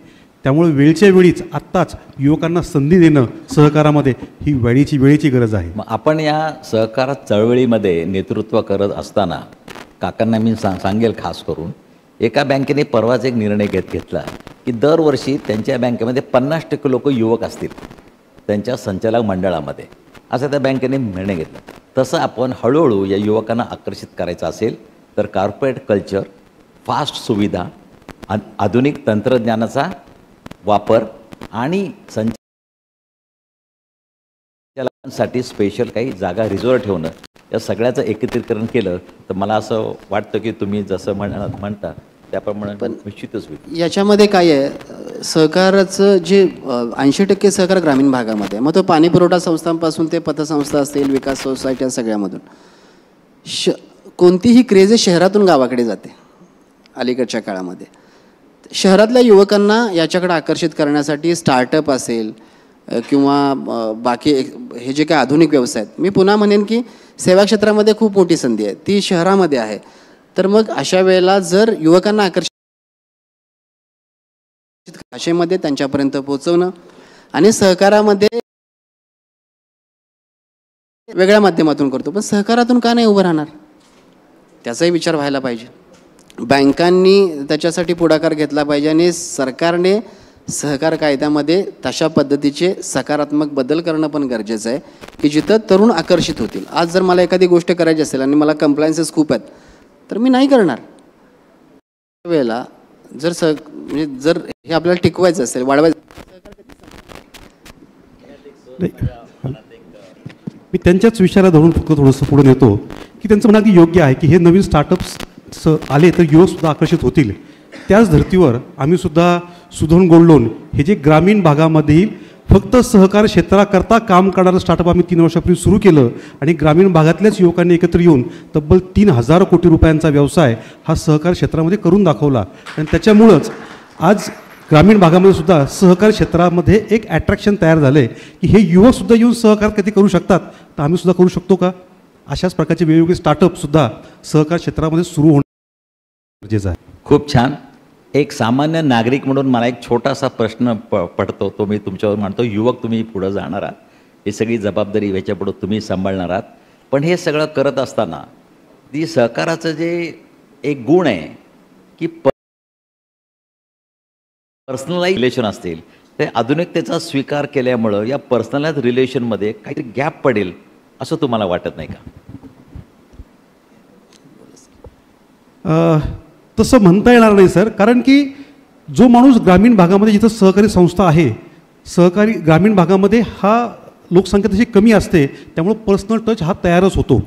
त्यामुळे वेळच्या वेळीच आत्ताच युवकांना संधी देणं सहकारामध्ये ही वेळेची गरज आहे. मग आपण या सहकार चळवळीमध्ये नेतृत्व करत असताना काकांना मी सांगेल खास करून, एका बँकेने परवाच एक निर्णय घेतला की दरवर्षी त्यांच्या बँकेमध्ये 50% लोक युवक असतील त्यांच्या संचालक मंडळामध्ये, असा त्या बँकेने निर्णय घेतला. तसं आपण हळूहळू या युवकांना आकर्षित करायचं असेल तर कॉर्पोरेट कल्चर, फास्ट सुविधा, आधुनिक तंत्रज्ञानाचा वापर आणि संचालकांसाठी स्पेशल काही जागा रिझर्व ठेवणं, या सगळ्याचं एकत्रीकरण केलं तर मला असं वाटतं की तुम्ही जसं म्हणता त्याप्रमाणे पण निश्चितच होईल. याच्यामध्ये काय आहे, सहकाराचं जे 80% सहकार ग्रामीण भागामध्ये, मग तो पाणी पुरवठा संस्थांपासून ते पतसंस्था असतील, विकास सोसायटी, सगळ्यामधून कोणतीही क्रेज आहे शहरातून गावाकडे जाते. अलीकडच्या काळामध्ये शहरातल्या युवकांना याच्याकडे आकर्षित करण्यासाठी स्टार्टअप असेल किंवा बाकी हे जे काही आधुनिक व्यवसाय आहेत, मी पुन्हा म्हणेन की सेवा क्षेत्रामध्ये खूप मोठी संधी आहे, ती शहरामध्ये आहे. तर मग अशा वेळेला जर युवकांना आकर्षित भाषेमध्ये त्यांच्यापर्यंत पोहोचवणं आणि सहकारामध्ये वेगळ्या माध्यमातून करतो, पण सहकारातून का नाही उभं राहणार त्याचाही विचार व्हायला पाहिजे. बँकांनी त्याच्यासाठी पुढाकार घेतला पाहिजे आणि सरकारने सहकार कायद्यामध्ये तशा पद्धतीचे सकारात्मक बदल करणं पण गरजेचं आहे की जिथं तरुण आकर्षित होतील. आज जर मला एखादी गोष्ट करायची असेल आणि मला कंप्लायन्सेस खूप आहेत तर मी नाही करणार. वेळेला जर म्हणजे जर हे आपल्याला टिकवायचं असेल, वाढवायचं, मी त्यांच्याच विचारात धरून फक्त थोडंसं पुढे नेतो की त्यांचं म्हणणं अगदी योग्य आहे की हे नवीन स्टार्टअप्स आले तर युवकसुद्धा आकर्षित होतील. त्याच धर्तीवर आम्हीसुद्धा सुधन गोल्ड लोन हे जे ग्रामीण भागामधील फक्त सहकार क्षेत्राकरता काम करणारं स्टार्टअप आम्ही 3 वर्षापूर्वी सुरू केलं आणि ग्रामीण भागातल्याच युवकांनी एकत्र येऊन तब्बल 3,000 कोटी रुपयांचा व्यवसाय हा सहकार क्षेत्रामध्ये करून दाखवला. आणि त्याच्यामुळंच आज ग्रामीण भागामध्ये सुद्धा सहकार क्षेत्रामध्ये एक ॲट्रॅक्शन तयार झालं आहे की हे युवकसुद्धा येऊन सहकार कधी करू शकतात, तर आम्हीसुद्धा करू शकतो का. अशाच प्रकारचे वेगवेगळे स्टार्टअपसुद्धा सहकार क्षेत्रामध्ये सुरू होणं गरजेचं आहे. खूप छान. एक सामान्य नागरिक म्हणून मला एक छोटासा प्रश्न पडतो, तो मी तुमच्यावर मांडतो. युवक तुम्ही पुढं जाणार आहात, ही सगळी जबाबदारी याच्या पुढं तुम्ही सांभाळणार आहात, पण हे सगळं करत असताना ती सहकाराचं जे एक गुण आहे की पर्सनलाइज रिलेशन असतील, ते आधुनिकतेचा स्वीकार केल्यामुळं या पर्सनलाइज रिलेशनमध्ये काहीतरी गॅप पडेल असं तुम्हाला वाटत नाही का? तसं म्हणता येणार नाही सर, कारण की जो माणूस ग्रामीण भागामध्ये जिथं सहकारी संस्था आहे, सहकारी ग्रामीण भागामध्ये हा लोकसंख्या तशी कमी असते, त्यामुळं पर्सनल टच हा तयारच होतो.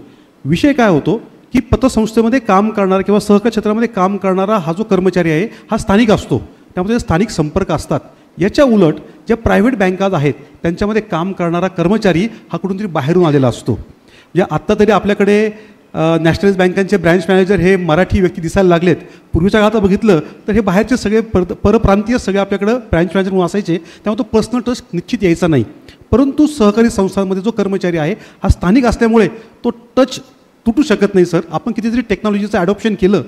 विषय काय होतो की पतसंस्थेमध्ये काम करणारा किंवा सहकार क्षेत्रामध्ये काम करणारा हा जो कर्मचारी आहे हा स्थानिक असतो, त्यामध्ये स्थानिक संपर्क असतात. याच्या उलट ज्या प्रायव्हेट बँका आहेत त्यांच्यामध्ये काम करणारा कर्मचारी हा कुठून तरी बाहेरून आलेला असतो. म्हणजे आत्ता तरी आपल्याकडे नॅशनलाइज बँकांचे ब्रँच मॅनेजर हे मराठी व्यक्ती दिसायला लागलेत. पूर्वीच्या काळात बघितलं तर हे बाहेरचे सगळे परप्रांतीय सगळे आपल्याकडं ब्रँच मॅनेजर म्हणून असायचे, त्यामुळे तो पर्सनल टच निश्चित यायचा नाही. परंतु सहकारी संस्थांमध्ये जो कर्मचारी आहे हा स्थानिक असल्यामुळे तो टच तुटू शकत नाही सर. आपण कितीतरी टेक्नॉलॉजीचं ॲडॉप्शन केलं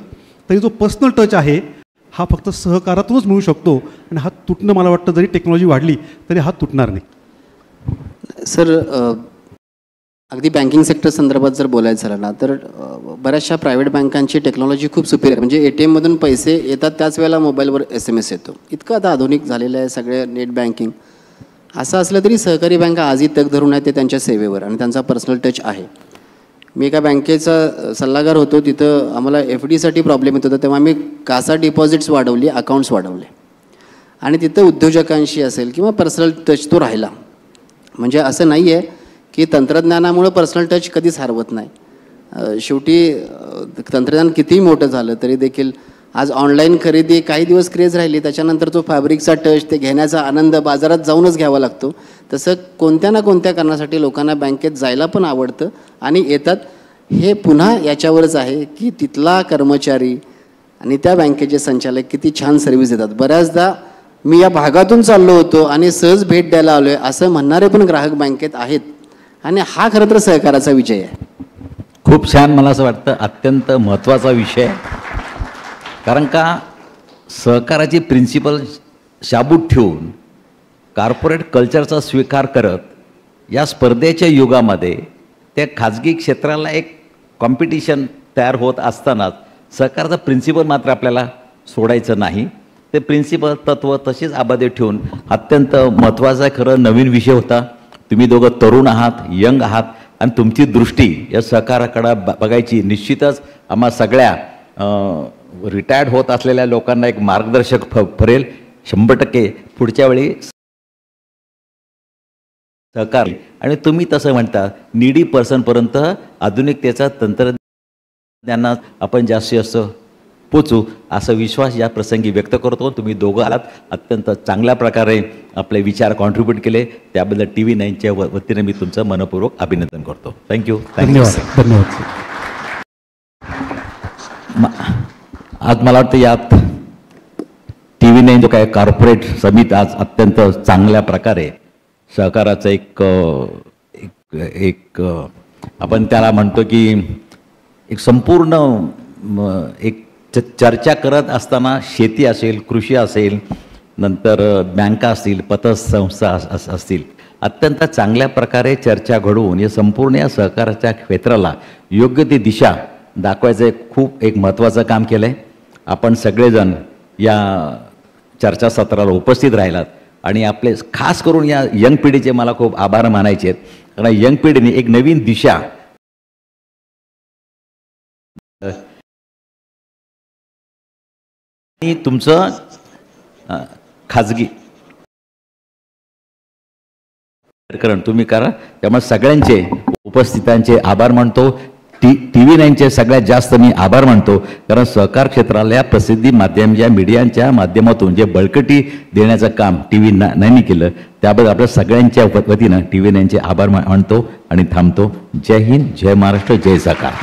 तरी जो पर्सनल टच आहे हा फक्त सहकारातूनच मिळू शकतो आणि हा तुटणं मला वाटतं जरी टेक्नॉलॉजी वाढली तरी हा तुटणार नाही. सर अगदी बँकिंग सेक्टर संदर्भात जर बोलायचं झालं ना तर बऱ्याचशा प्रायव्हेट बँकांची टेक्नॉलॉजी खूप सुपेरियर, म्हणजे ATM मधून पैसे येतात त्याच वेळेला मोबाईलवर SMS येतो. इतकं आता आधुनिक झालेलं आहे सगळे नेट बँकिंग. असं असलं तरी सहकारी बँका आजही तग धरून आहेत ते त्यांच्या सेवेवर आणि त्यांचा पर्सनल टच आहे. मी एका बँकेचा सल्लागार होतो, तिथं आम्हाला FDसाठी प्रॉब्लेम येत होता, तेव्हा आम्ही कासा डिपॉझिट्स वाढवली, अकाउंट्स वाढवले आणि तिथं उद्योजकांशी असेल किंवा पर्सनल टच तो राहिला. म्हणजे असं नाही आहे की तंत्रज्ञानामुळं पर्सनल टच कधीच हरवत नाही. शेवटी तंत्रज्ञान कितीही मोठं झालं तरी देखील आज ऑनलाईन खरेदी काही दिवस क्रेज राहिली, त्याच्यानंतर तो फॅब्रिकचा टच, ते घेण्याचा आनंद बाजारात जाऊनच घ्यावा लागतो. तसं कोणत्या ना कोणत्या कारणासाठी लोकांना बँकेत जायला पण आवडतं आणि येतात. हे पुन्हा याच्यावरच आहे की तिथला कर्मचारी आणि त्या बँकेचे संचालक किती छान सर्व्हिस देतात. बऱ्याचदा मी या भागातून चाललो होतो आणि सहज भेट द्यायला आलो आहे असं म्हणणारे पण ग्राहक बँकेत आहेत आणि हा खरं तर सहकाराचा विजय आहे. खूप छान, मला असं वाटतं अत्यंत महत्त्वाचा विषय. कारण का सहकाराची प्रिन्सिपल शाबूत ठेवून कॉर्पोरेट कल्चरचा स्वीकार करत या स्पर्धेच्या युगामध्ये त्या खाजगी क्षेत्राला एक कॉम्पिटिशन तयार होत असतानाच सहकाराचा प्रिन्सिपल मात्र आपल्याला सोडायचं नाही. ते प्रिन्सिपल तत्त्व तशीच आबादी ठेवून अत्यंत महत्त्वाचा खरं नवीन विषय होता. तुम्ही दोघं तरुण आहात, यंग आहात आणि तुमची दृष्टी या सहकाराकडे बघायची निश्चितच आम्हा सगळ्या रिटायर्ड होत असलेल्या लोकांना एक मार्गदर्शक ठरेल. 100% पुढच्या वेळी सहकार. आणि तुम्ही तसं म्हणता नीडी पर्सनपर्यंत आधुनिकतेचा तंत्रज्ञानात आपण जास्तीत जास्त पोचू असा विश्वास या प्रसंगी व्यक्त करतो. तुम्ही दोघं आलात, अत्यंत चांगल्या प्रकारे आपले विचार कॉन्ट्रीब्यूट केले, त्याबद्दल TV9च्या वतीने मी तुमचं मनपूर्वक अभिनंदन करतो. थँक्यू. धन्यवाद. आज मला वाटतं यात TV9 जो काय कॉर्पोरेट समिती आज अत्यंत चांगल्या प्रकारे सहकाराचं एक आपण त्याला म्हणतो की एक संपूर्ण एक चर्चा करत असताना शेती असेल, कृषी असेल, नंतर बँका असतील, पतसंस्था असतील, अत्यंत चांगल्या प्रकारे चर्चा घडवून या संपूर्ण या सहकाराच्या क्षेत्राला योग्य ती दिशा दाखवायचं खूप एक महत्त्वाचं काम केलं आहे. आपण सगळेजण या चर्चासत्राला उपस्थित राहिलात आणि आपले खास करून या यंग पिढीचे मला खूप आभार मानायचे आहेत. कारण यंग पिढीने एक नवीन दिशा आणि तुमचं खाजगी तुम्ही करा. त्यामुळे सगळ्यांचे उपस्थितांचे आभार मानतो. TV9चे सगळ्यात जास्त मी आभार मानतो, कारण सहकार क्षेत्राला प्रसिद्धी माध्यम या मीडियांच्या माध्यमातून जे बळकटी देण्याचं काम TV9नी केलं त्याबद्दल आपल्या सगळ्यांच्या वतीनं TV9चे आभार मानतो आणि थांबतो. जय हिंद, जय महाराष्ट्र, जय सहकार.